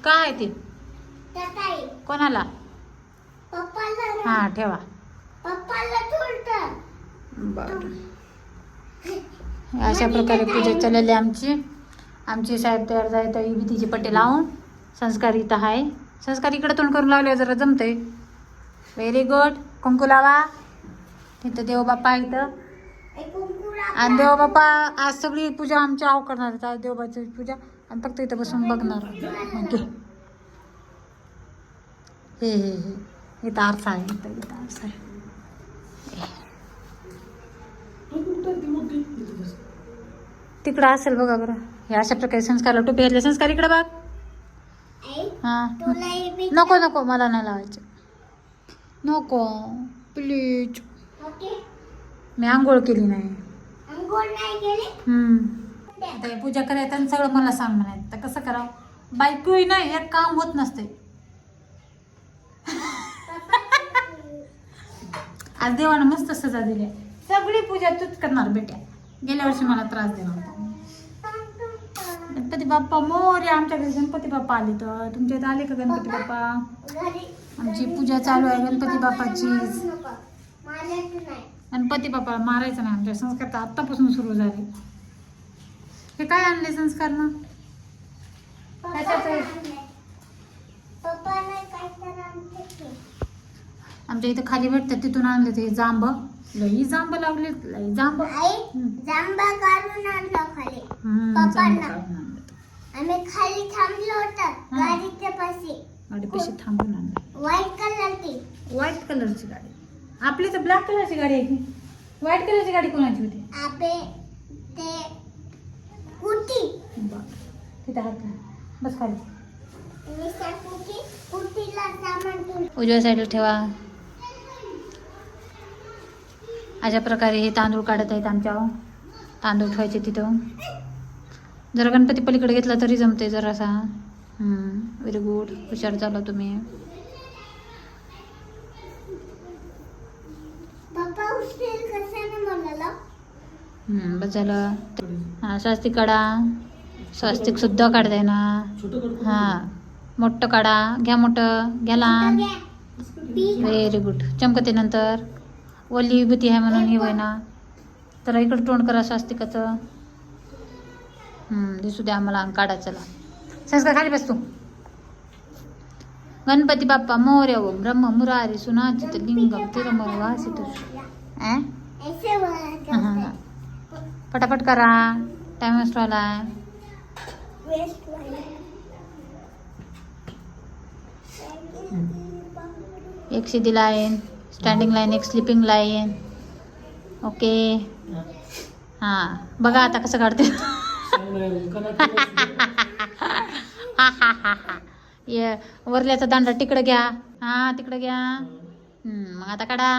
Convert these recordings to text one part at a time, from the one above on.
काय आहे ते? कोणाला? हा ठेवा. बरं. अशा प्रकारे पूजा चाललेली आमची साहेब तयार झाली तर विभूतीचे पट्टे लावून संस्कार इथं आहे. संस्कार इकडे तोंड करून लावले जरा जमतंय. Very good. कुंकू लावा. तिथं देवबाप्पा इथं आणि देवबाप्पा आज सगळी पूजा आमच्या आव करणार आहेत. आज देवबाची पूजा आणि फक्त इथं बसून बघणार. ओके. हे इथं आरसा आहे. इथं आरसा आहे. तिकडं असेल बघा बरं. हे अशा प्रकारे संस्कारला टोपी घातले. संस्कार इकडे बघ. हा नको मला नाही लावायचं. नको प्लीज. मी आंघोळ केली नाही. आता हे पूजा करायचं आणि सगळं मला सांग म्हणायचं. तर कसं करावं? बायकोही नाही एक काम होत नसते. आज देवानं मस्त सजा दिली. सगळी पूजा तूच करणार बेट्या. गेल्या वर्षी मला त्रास दिला होता. गणपती बाप्पा मोरया. आमच्या घरी गणपती बाप्पा आले तर तुमच्या इथं आले का गणपती बाप्पा? आमची पूजा चालू आहे गणपती बाप्पाची. गणपती बाप्पाला मारायचं नाही. आमच्या संस्कार तर आत्तापासून सुरू झाले. हे काय आणले संस्कारनं? आमच्या इथं खाली भेटतात तिथून आणले ते जांब. लई जांब लागले. लई जांब काढून आणलं खाली. पप्पांना आम्ही खाली थांबलो होतो गाडीच्या पाशी. गाडीपाशी थांबून आणलं. व्हाईट कलरची गाडी. आपली तर ब्लॅक कलरची गाडी आहे की. व्हाईट कलरची गाडी कोणाची होती? तिथे हात बस खाली. उजव्या साईडला ठेवा. अशा प्रकारे हे तांदूळ काढत आहेत आमच्या. तांदूळ ठेवायचे तिथं. जरा गणपती पलीकडे घेतला तरी जमते जरासा. Very good. हुशार झाला तुम्ही. बस झालं. हा स्वास्तिक काढा. स्वास्तिक सुद्धा काढताय ना. हा मोठं काढा. घ्या मोठं. घ्या लहान. Very good. चमकते नंतर. ओली विभूती आहे म्हणून हे होय ना. तर इकडं तोंड करा स्वास्तिकाचं. दिसू द्या आम्हाला. काढा चला. संस्कार खाली बसतो. गणपती बाप्पा मोरया. ओम ब्रह्म मुरारी सुनाचित लिंगम तिरुमल वासित. पटापट करा. टाइम वेस्ट व्हायला. एक सीधी लाईन. Standing line. एक स्लिपिंग लाईन. ओके. हां बघा आता कसं काढते. ये वरल्याचा दांडा तिकडं घ्या. हां तिकडं घ्या. मग आता काढा.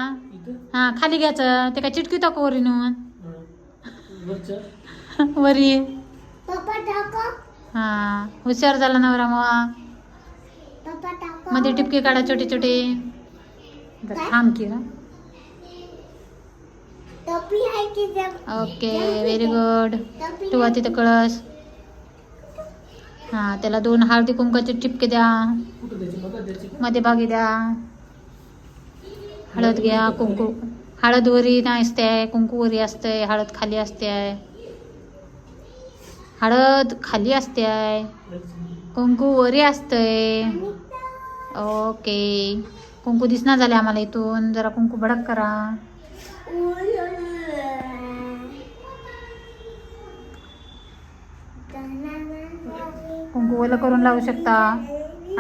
हां खाली घ्यायचं. ते काय चिटकीतो का वरी नेऊन? वरी. हां हुशार झाला नवरा मग. मध्ये टिपके काढा छोटे छोटे. थांब की. Okay very good. ठेवा तिथं कळस. हां त्याला 2 हळदी कुंकाचे टिपके द्या. मध्ये भागी द्या. हळद घ्या. कुंकू. हळद वरी नाही असते. कुंकू वरी असते. हळद खाली असते. हळद खाली असते. कुंकू वरी असते. ओके. कुंकू दिसना झाले आम्हाला इथून. जरा कुंकू भडक करा. कुंकू ओलं करून लावू शकता.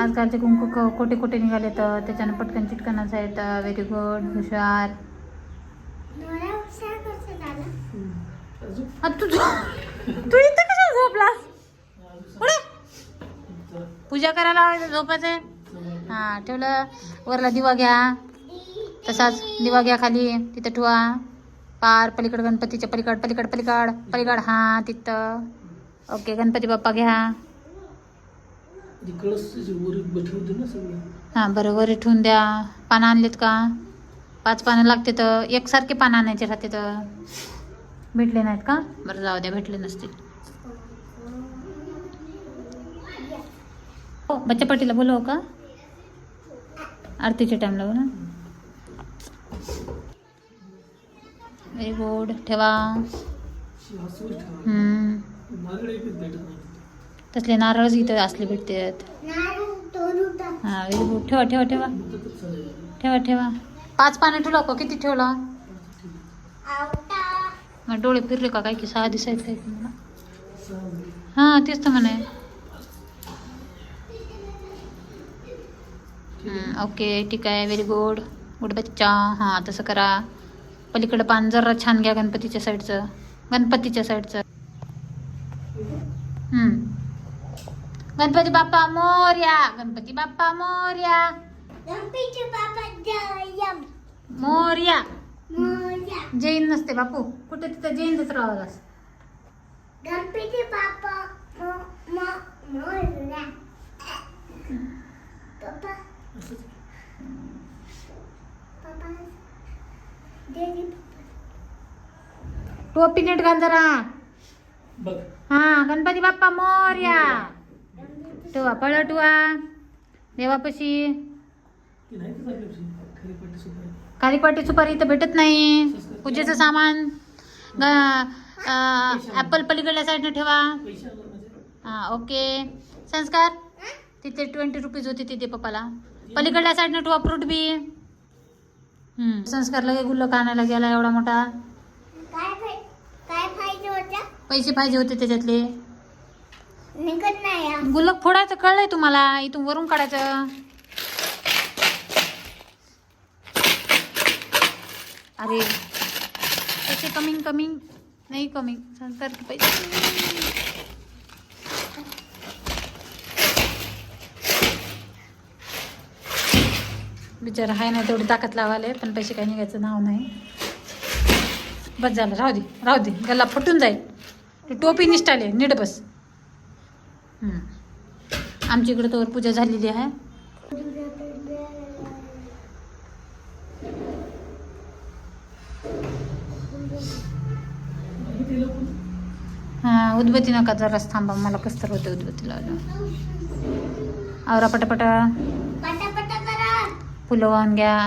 आजकालचे कुंकू कोटे कोटे निघाले तर त्याच्यानं पटकन चिटकनाचं आहेत. Very good. हुशार. तू इथं कशा झोपलास? पूजा करायला झोपायचं. हां ठेवलं. वरला दिवा घ्या. तसाच दिवा घ्या खाली. तिथं ठेवा. पार पलीकड गणपतीच्या पलीकड पलीकड पलीकड पलीकड. हां तिथं. ओके गणपती बाप्पा घ्या. हां बरं वर ठेवून द्या. पानं आणलेत का? 5 पानं लागते तर एकसारखे पानं आणायचे राहते तर. भेटले नाहीत का? बरं जाऊ द्या. भेटले नसतील. हो बच्चा पाटीला बोलव का आरतीच्या टाइमला ना. Very good. ठेवा. तसले नारळच इथं असले भेटतात. हां व्हेरी गुड. ठेवा ठेवा ठेवा ठेवा ठेवा. 5 पानं ठेवलं का किती ठेवला. मग डोळे फिरले का काय की 6 दिसायचं आहे मला. हां तेच तर म्हणे. ओके ठीक आहे. Very good. गुड बच्चा. हां तसं करा. पलीकडं पान जरा छान घ्या गणपतीच्या साईडचं. गणपतीच्या साईडचं. गणपती बाप्पा मोरया. गणपती बाप्पा मोरया. गणपती बाप्पा जयम मोरया. मोरया. जैन नसते बापू. कुठे तिथं जैनच राहावं. गणपती बाप्पा मोरया. पप्पा पप्पा देवी टोपी नीट घाल जरा. हां गणपती बाप्पा मोरया. टुवा पळटुवा देवापाशी. खारीपाटी सुपारी इथं भेटत नाही. पूजेचं सामान ॲपल पलीकडल्या साईडनं ठेवा. हां ओके. संस्कार तिथे 20 रुपीज होती तिथे पप्पाला. पलीकडल्या साईडनं ठेवा फ्रूट बी. संस्कार लगे गुल्लक आणायला गेला एवढा मोठा. काय पाहिजे होत्या पैसे पाहिजे होते त्याच्यातले. निघत नाही. गुल्लक फोडायचं कळलंय तुम्हाला. इथून वरून काढायचं. अरे पैसे कमिंग नाही कमिंग. संस्कार के पैसे. बिचारा आहे ना तेवढी ताकद लावाले पण पैसे काही निघायचं नाव नाही. बस झालं. राहू दे गल्ला फुटून जाईल. ती टोपी निष्ठाले नीट बस. आमच्या इकडे तर पूजा झालेली आहे. हां उदबत्ती नका जराच थांबा. मला कसं तर होतं उदबत्ती लावलं. आवरा पटापटा. पटापटा करा. फुलं वाहून घ्या.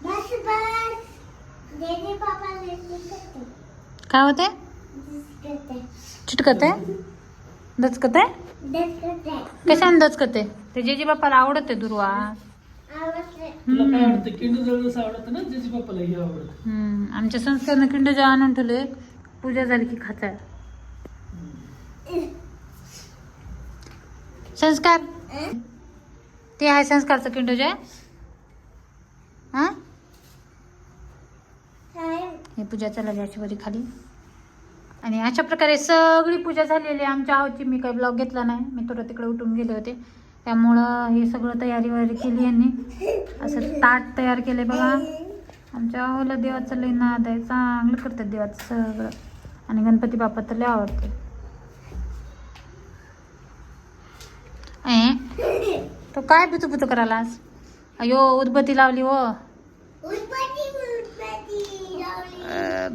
बस बस देवी पापा काय होते. चिटकत आहे. दचकत आहे. कशाने दचकत आहे. ते जेजी बाप्पाला आवडत आहे दुर्वा. आमच्या संस्कारनं किंड जेव्हा आणून ठेवले. पूजा झाली की खाचा. संस्कार ते आहे संस्कारचं किंड जे. हां हे पूजा चला याची वरी खाली. आणि अशा प्रकारे सगळी पूजा झालेली आहे आमच्या आहोची. मी काही ब्लॉग घेतला नाही. मी थोडं तिकडे उठून गेले होते त्यामुळं हे सगळं तयारी वगैरे केली यांनी. असं ताट तयार केले बघा. आमच्या आहोला देवाचं लई नाद आहे. चांगलं करतात देवाचं सगळं. आणि गणपती बाप्पा तर लई आवडते. तो काय बुतू करायलास. अयो उदबत्ती लावली हो.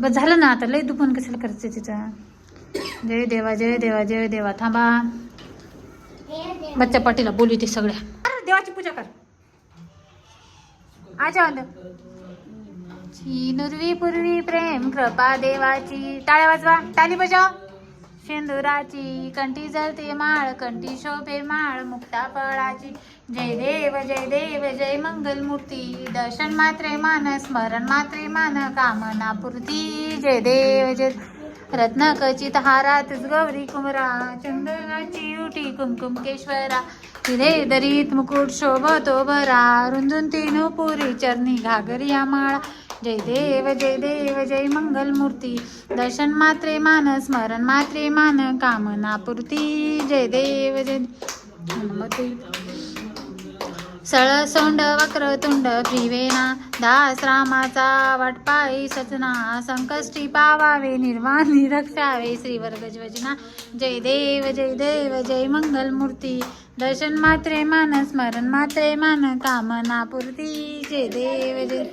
बस झालं ना आता. लई दुकान कशाला करायचं तिचं. जय देवा जय देवा जय देवा. थांबा बच्चा पाटीला बोलू ते सगळ्या. अरे देवाची पूजा कर. आजा नुरवी पूर्वी प्रेम कृपा देवाची. टाळ्या वाजवा. टाळी बजाव. शेंदुराची कंठी जळते माळ. कंठी शोभे माळ मुक्ता फळाची. जय देव जय मंगल मूर्ती. दर्शन मात्रे मान स्मरण मात्रे मान कामना पूर्ती. जय देव जय. रत्न खचित हारातच गौरी कुमरा. चंदनाची उटी कुमकुम केश्वरा. तिले दरीत मुकुट शोभतो भरा. रुंदून तीन पुरी चरणी घागरिया माळा. जय देव जय मंगल मूर्ती. दर्शन मात्रे मान स्मरण मात्रे मान कामना पूर्ती. जय देव जय. सळसोंड वक्रतुंड फ्रीवेना दास रामाचा वाटपाई सजना संकष्टी पावावे निर्वाणी रक्षावे श्रीवर गजवजना जय देव जय मंगलमूर्ती दर्शन मात्रे मान स्मरण मात्रे मान कामना पूर्ती जय देव जय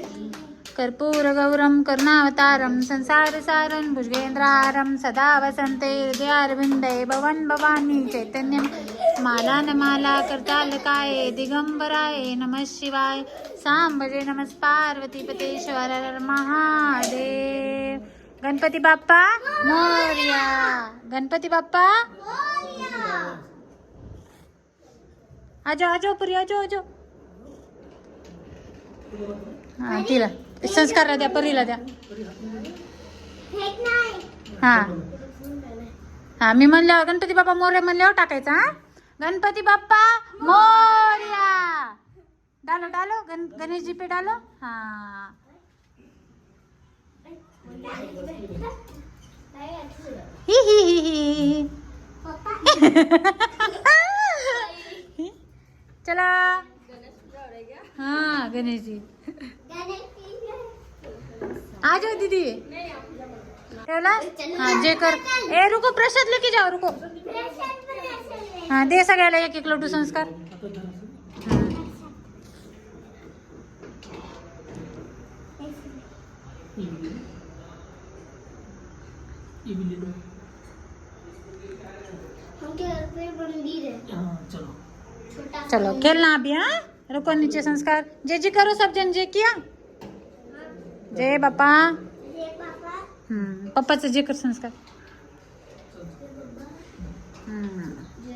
कर्पूर गौरम करुणावतारम संसार सारं भुजगेंद्रहारं सदा वसन्ते हृदयारविन्दे भवन भवानी चैतन्यं माला न माला करतालकाय दिगंबराय नमः शिवाय सांबजे नमः पार्वतीपतेश्वर हर महादेव गणपती बाप्पा मोरया गणपती बाप्पा आजो आजो पुरी आजो आजो हा तिला संस्कारला द्या परीला द्या फेक नाही. हा हा मी म्हणल्यावर गणपती बाप्पा मोरया म्हणल्यावर टाकायचा हा गणपती बाप्पा मोरया डालो डालो गणेश जी पे डालो हा ही ही ही ही चला हाँ गणेश जी आ जाओ दीदी ठेवला हाँ जे कर ए रुको प्रसाद लेके जाओ रुको हाँ दे सगळ्याला एक एक लड्डू संस्कार चलो खेलना अभी हाँ रुको नीचे संस्कार जय जी करो सब जन जय किया जय बापा पप्पाचं जे कर संस्कार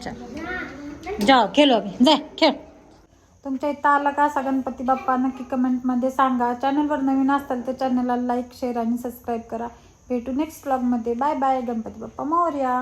चल जाओ खेलो अभी जाय खेळ तुमच्या इथं आला का असा गणपती बाप्पा नक्की कमेंटमध्ये सांगा चॅनलवर नवीन असताल तर चॅनलला लाईक शेअर आणि सबस्क्राईब करा भेटू next व्लॉगमध्ये bye bye Ganpati Bappa Morya